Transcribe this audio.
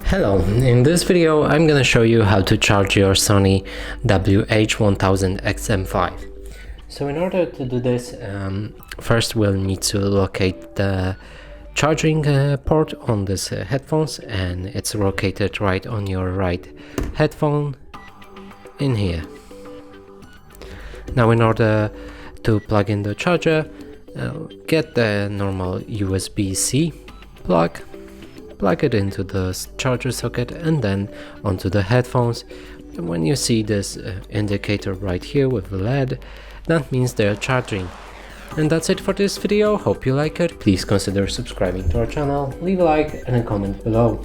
Hello, in this video I'm gonna show you how to charge your Sony WH-1000XM5. So in order to do this, first we'll need to locate the charging port on this headphones, and it's located right on your right headphone in here. Now in order to plug in the charger, get the normal USB-C plug it into the charger socket and then onto the headphones. And when you see this indicator right here with the LED, that means they're charging. And that's it for this video. Hope you like it. Please consider subscribing to our channel, leave a like and a comment below.